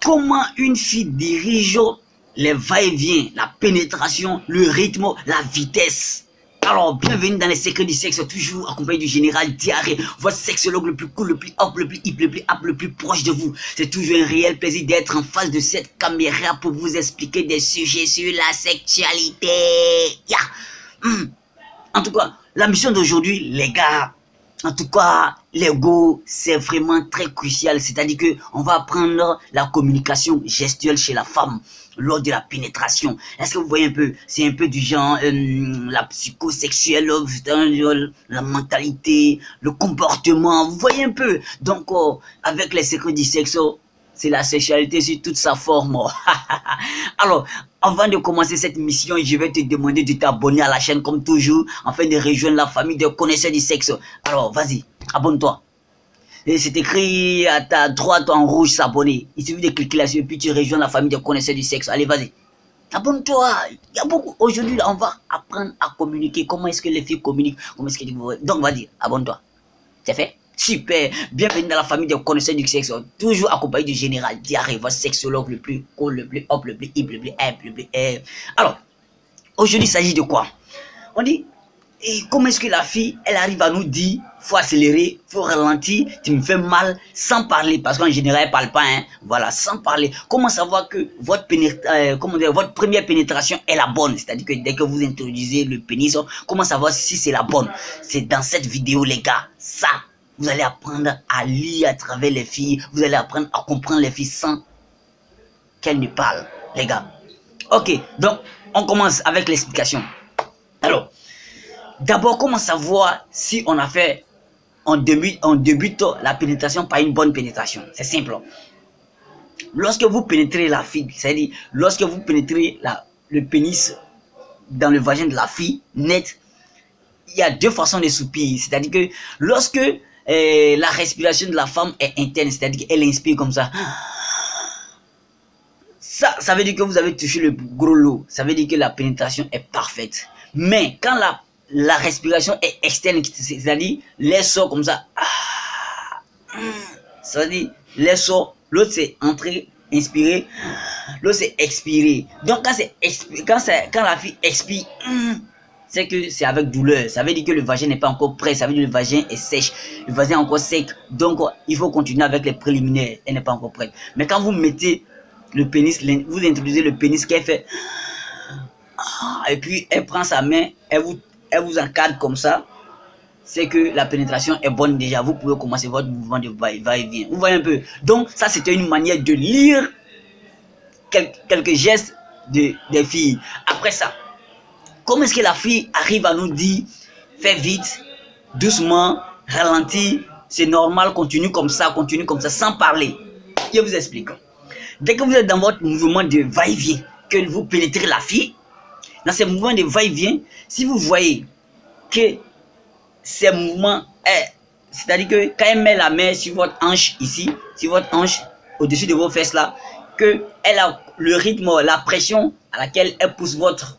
comment une fille dirige les va-et-vient, la pénétration, le rythme, la vitesse. Alors, bienvenue dans les secrets du sexe, toujours accompagné du général Diarrhée, votre sexologue le plus cool, le plus hop, le plus hip, le plus hop, le plus proche de vous. C'est toujours un réel plaisir d'être en face de cette caméra pour vous expliquer des sujets sur la sexualité. En tout cas, la mission d'aujourd'hui, les gars, en tout cas, l'ego, c'est vraiment très crucial. C'est-à-dire que on va apprendre la communication gestuelle chez la femme lors de la pénétration. Est-ce que vous voyez un peu? C'est un peu du genre la psychosexuelle, la mentalité, le comportement. Vous voyez un peu? Donc, avec les secrets du sexe, c'est la sexualité sur toute sa forme. Alors, avant de commencer cette mission, je vais te demander de t'abonner à la chaîne comme toujours, afin de rejoindre la famille de connaisseurs du sexe. Alors, vas-y, abonne-toi. Et c'est écrit à ta droite en rouge, s'abonner. Il suffit de cliquer là-dessus et puis tu rejoins la famille de connaisseurs du sexe. Allez, vas-y. Abonne-toi. Il y a beaucoup. Aujourd'hui, on va apprendre à communiquer. Comment est-ce que les filles communiquent? Comment est-ce que donc, vas-y, abonne-toi. C'est fait? Super. Bienvenue dans la famille de connaisseurs du sexe. Toujours accompagné du général Diarrhée, votre sexologue le plus cool, le plus hop, le plus hip, le plus hip, le plus hip. Alors, aujourd'hui, il s'agit de quoi? On dit, et comment est-ce que la fille, elle arrive à nous dire, faut accélérer, faut ralentir, tu me fais mal, sans parler, parce qu'en général, elle parle pas, hein. Voilà, sans parler. Comment savoir que votre votre première pénétration est la bonne? C'est-à-dire que dès que vous introduisez le pénis, comment savoir si c'est la bonne? C'est dans cette vidéo, les gars. Ça, vous allez apprendre à lire à travers les filles, vous allez apprendre à comprendre les filles sans qu'elles ne parlent, les gars. Ok, donc, on commence avec l'explication. Alors, d'abord, comment savoir si on a fait, on débute la pénétration par une bonne pénétration? C'est simple. Lorsque vous pénétrez la fille, c'est-à-dire lorsque vous pénétrez le pénis dans le vagin de la fille, net, il y a deux façons de soupirer. C'est-à-dire que lorsque la respiration de la femme est interne, c'est-à-dire qu'elle inspire comme ça, ça veut dire que vous avez touché le gros lot. Ça veut dire que la pénétration est parfaite. Mais quand la respiration est externe, c'est-à-dire l'air sort comme ça, ça veut dire l'air sort, l'autre c'est entrer, inspirer, l'autre c'est expirer. Donc quand la fille expire, c'est que c'est avec douleur. Ça veut dire que le vagin n'est pas encore prêt, ça veut dire que le vagin est sèche, le vagin est encore sec. Donc il faut continuer avec les préliminaires, elle n'est pas encore prête. Mais quand vous mettez le pénis, vous introduisez le pénis qu'elle fait, et puis elle prend sa main, elle vous encadre comme ça, c'est que la pénétration est bonne déjà. Vous pouvez commencer votre mouvement de va-et-vient. Vous voyez un peu? Donc ça, c'était une manière de lire quelques gestes des filles. Après ça, comment est-ce que la fille arrive à nous dire, fais vite, doucement, ralentis, c'est normal, continue comme ça, sans parler? Je vous explique. Dès que vous êtes dans votre mouvement de va-et-vient, que vous pénétrez la fille, dans ces mouvements de va-et-vient, si vous voyez que ces mouvements, c'est-à-dire que quand elle met la main sur votre hanche ici, sur votre hanche au-dessus de vos fesses là, que elle a le rythme, la pression à laquelle elle pousse votre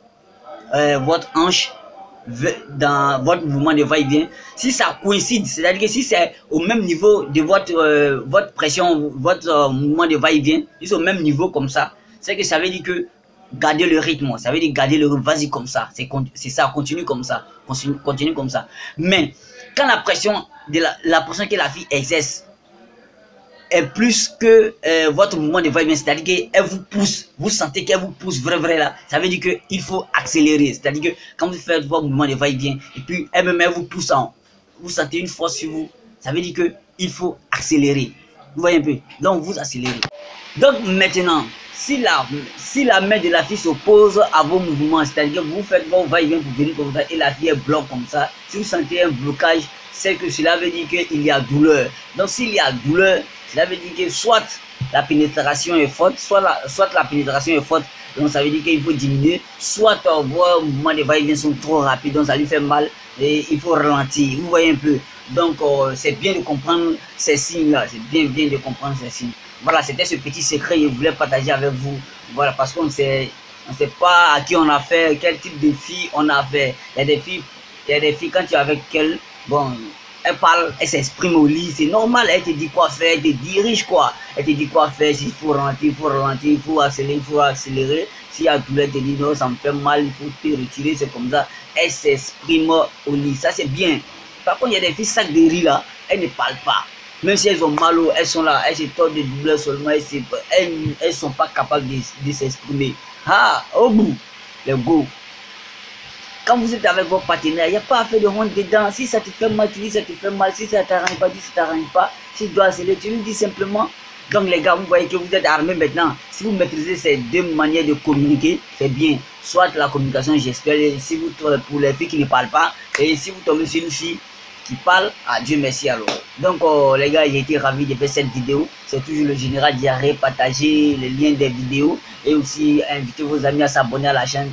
hanche dans votre mouvement de va-et-vient, si ça coïncide, c'est-à-dire que si c'est au même niveau de votre pression, votre mouvement de va-et-vient, si c'est au même niveau comme ça, c'est que ça veut dire que garder le rythme, ça veut dire garder le rythme, vas-y comme ça, c'est ça, continue comme ça, continue comme ça. Mais quand la pression que la fille exerce est plus que votre mouvement de va-et-vient, c'est-à-dire qu'elle vous pousse, vous sentez qu'elle vous pousse vrai là, ça veut dire qu'il faut accélérer, c'est-à-dire que quand vous faites votre mouvement de va-et-vient et puis elle-même vous pousse, vous sentez une force sur vous, ça veut dire qu'il faut accélérer. Vous voyez un peu? Donc vous accélérez. Donc maintenant, si la main de la fille s'oppose à vos mouvements, c'est-à-dire que vous faites vos va-et-vient pour venir comme ça et la fille bloque comme ça, si vous sentez un blocage, c'est que cela veut dire qu'il y a douleur. Donc s'il y a douleur, cela veut dire que soit la pénétration est forte, soit la pénétration est forte, donc ça veut dire qu'il faut diminuer, soit vos mouvements de va-et-vient sont trop rapides, donc ça lui fait mal et il faut ralentir. Vous voyez un peu? Donc c'est bien de comprendre ces signes-là, c'est bien de comprendre ces signes. Voilà, c'était ce petit secret que je voulais partager avec vous. Voilà, parce qu'on ne sait pas à qui on a fait, quel type de fille on a fait. Il y a des filles quand tu es avec elles, bon, elle parle, elle s'exprime au lit, c'est normal, elle te dit quoi faire, elle te dirige quoi. Elle te dit quoi faire, s'il faut ralentir, il faut ralentir, il faut accélérer. S'il y a douleur, elle te dit non, ça me fait mal, il faut te retirer, c'est comme ça. Elle s'exprime au lit, ça c'est bien. Par contre, il y a des filles sacs de riz là, elles ne parlent pas. Même si elles ont mal, elles sont là, elles se tordent de douleur seulement, elles sont pas capables de s'exprimer. Ah, au bout, les go. Quand vous êtes avec votre partenaire, il n'y a pas à faire de honte dedans. Si ça te fait mal, tu dis ça te fait mal. Si ça ne t'arrange pas, dis ça ne t'arrange pas. Si tu dois accélérer, tu lui dis simplement. Donc les gars, vous voyez que vous êtes armés maintenant. Si vous maîtrisez ces deux manières de communiquer, c'est bien. Soit la communication gestuelle, si vous pour les filles qui ne parlent pas, et si vous tombez sur une fille qui parle, ah Dieu merci alors. Donc les gars, j'ai été ravi de faire cette vidéo. C'est toujours le général Diarrhée. Partagez les liens des vidéos et aussi invitez vos amis à s'abonner à la chaîne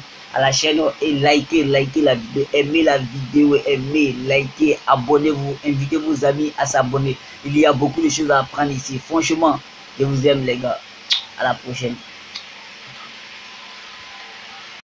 et likez la vidéo, aimez la vidéo, likez, abonnez-vous, invitez vos amis à s'abonner. Il y a beaucoup de choses à apprendre ici. Franchement, je vous aime les gars. À la prochaine.